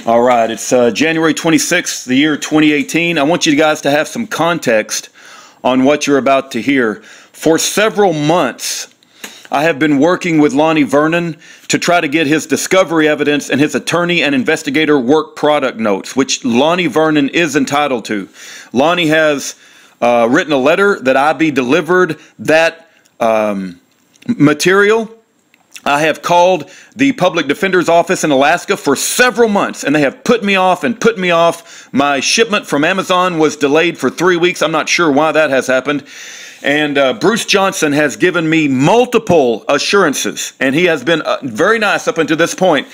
All right, it's January 26th, the year 2018. I want you guys to have some context on what you're about to hear. For several months, I have been working with Lonnie Vernon to try to get his discovery evidence and his attorney and investigator work product notes, which Lonnie Vernon is entitled to. Lonnie has written a letter that I be delivered that material. I have called the public defender's office in Alaska for several months, and they have put me off and put me off. My shipment from Amazon was delayed for 3 weeks. I'm not sure why that has happened. And Bruce Johnson has given me multiple assurances, and he has been very nice up until this point,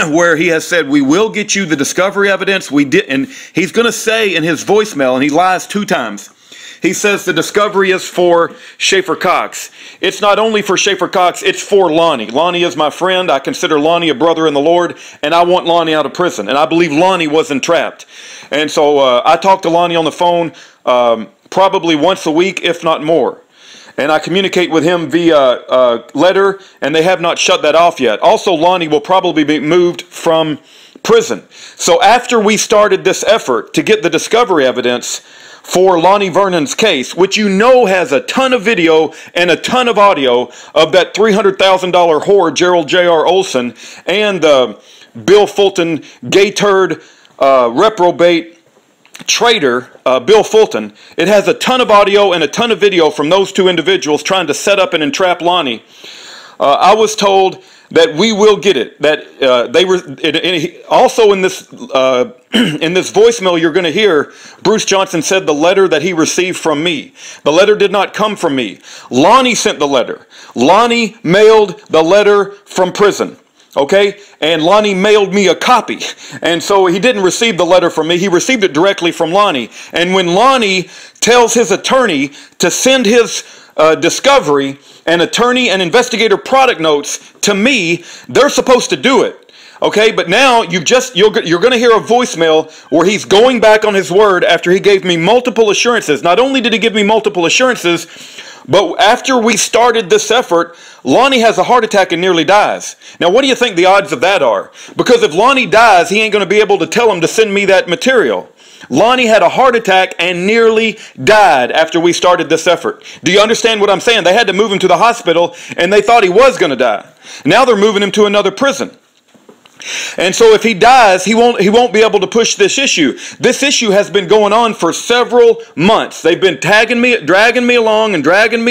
where he has said, we will get you the discovery evidence. We did, and he's going to say in his voicemail, and he lies 2 times. He says the discovery is for Schaeffer Cox. It's not only for Schaeffer Cox, it's for Lonnie. Lonnie is my friend. I consider Lonnie a brother in the Lord, and I want Lonnie out of prison. And I believe Lonnie was entrapped. And so I talk to Lonnie on the phone probably once a week, if not more. And I communicate with him via letter, and they have not shut that off yet. Also, Lonnie will probably be moved from prison. So after we started this effort to get the discovery evidence for Lonnie Vernon's case, which you know has a ton of video and a ton of audio of that $300,000 whore, Gerald J.R. Olson, and Bill Fulton, gay turd, reprobate, traitor, Bill Fulton. It has a ton of audio and a ton of video from those 2 individuals trying to set up and entrap Lonnie. I was told that we will get it. That they were also in this in this voicemail you're going to hear. Bruce Johnson said the letter that he received from me. The letter did not come from me. Lonnie sent the letter. Lonnie mailed the letter from prison. Okay, and Lonnie mailed me a copy, and so he didn't receive the letter from me. He received it directly from Lonnie. And when Lonnie tells his attorney to send his discovery and attorney and investigator product notes to me, they're supposed to do it. Okay, but now you're going to hear a voicemail where he's going back on his word after he gave me multiple assurances. Not only did he give me multiple assurances, but after we started this effort, Lonnie has a heart attack and nearly dies. Now, what do you think the odds of that are? Because if Lonnie dies, he ain't going to be able to tell him to send me that material. Lonnie had a heart attack and nearly died after we started this effort. Do you understand what I'm saying? They had to move him to the hospital, and they thought he was going to die. Now they're moving him to another prison. And so if he dies, he won't be able to push this issue. This issue has been going on for several months. They've been dragging me along, telling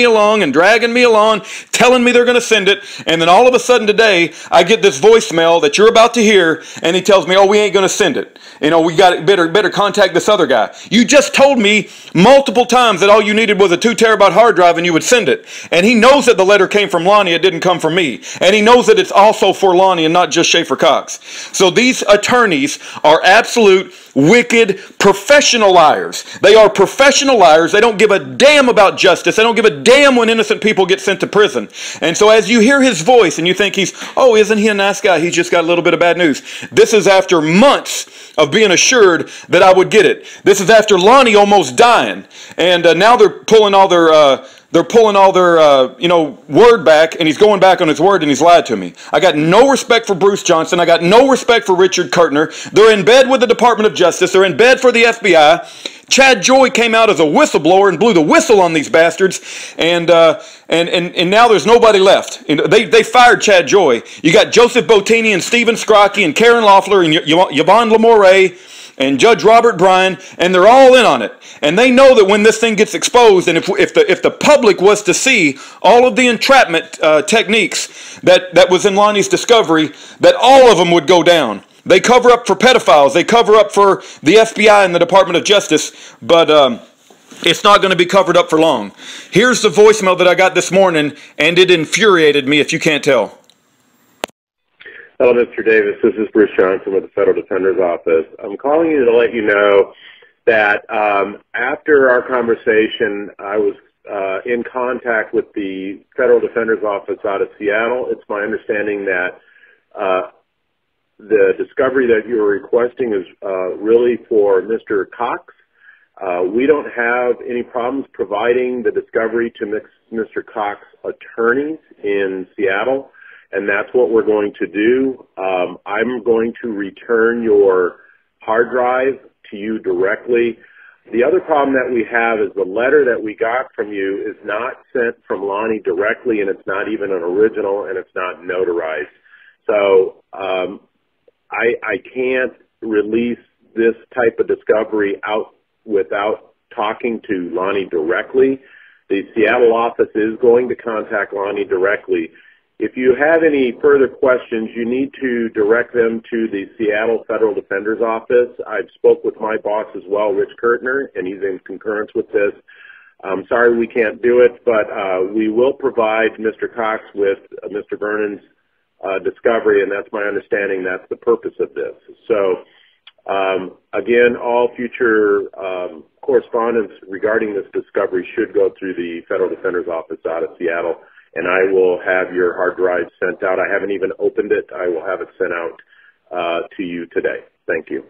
me they're going to send it. And then all of a sudden today, I get this voicemail that you're about to hear, and he tells me, oh, we ain't going to send it. You know, we got better contact this other guy. You just told me multiple times that all you needed was a 2 terabyte hard drive and you would send it. And he knows that the letter came from Lonnie, it didn't come from me. And he knows that it's also for Lonnie and not just Schaeffer Cox. So these attorneys are absolute wicked professional liars. They are professional liars. They don't give a damn about justice. They don't give a damn when innocent people get sent to prison. And so as you hear his voice and you think oh, isn't he a nice guy? He's just got a little bit of bad news. This is after months of being assured that I would get it. This is after Lonnie almost dying. And now they're pulling all their word back, and he's going back on his word, and he's lied to me. I got no respect for Bruce Johnson. I got no respect for Richard Kirtner. They're in bed with the Department of Justice. They're in bed for the FBI. Chad Joy came out as a whistleblower and blew the whistle on these bastards, and now there's nobody left. They fired Chad Joy. You got Joseph Bottini and Stephen Scrocky and Karen Loeffler and Yvonne Lamore and Judge Robert Bryan, and they're all in on it. And they know that when this thing gets exposed, and if the public was to see all of the entrapment techniques that was in Lonnie's discovery, that all of them would go down. They cover up for pedophiles. They cover up for the FBI and the Department of Justice, but it's not going to be covered up for long. Here's the voicemail that I got this morning, and it infuriated me, if you can't tell. Hello, Mr. Davis. This is Bruce Johnson with the Federal Defender's Office. I'm calling you to let you know that after our conversation, I was in contact with the Federal Defender's Office out of Seattle. It's my understanding that the discovery that you are requesting is really for Mr. Cox. We don't have any problems providing the discovery to Mr. Cox's attorneys in Seattle. and that's what we're going to do. I'm going to return your hard drive to you directly. The other problem that we have is the letter that we got from you is not sent from Lonnie directly, and it's not even an original, and it's not notarized. So I can't release this type of discovery out without talking to Lonnie directly. The Seattle office is going to contact Lonnie directly. If you have any further questions, you need to direct them to the Seattle Federal Defender's Office. I've spoke with my boss as well, Rich Kurtner, and he's in concurrence with this. I'm sorry we can't do it, but we will provide Mr. Cox with Mr. Vernon's discovery, and that's my understanding that's the purpose of this. So, again, all future correspondence regarding this discovery should go through the Federal Defender's Office out of Seattle, and I will have your hard drive sent out. I haven't even opened it. I will have it sent out to you today. Thank you.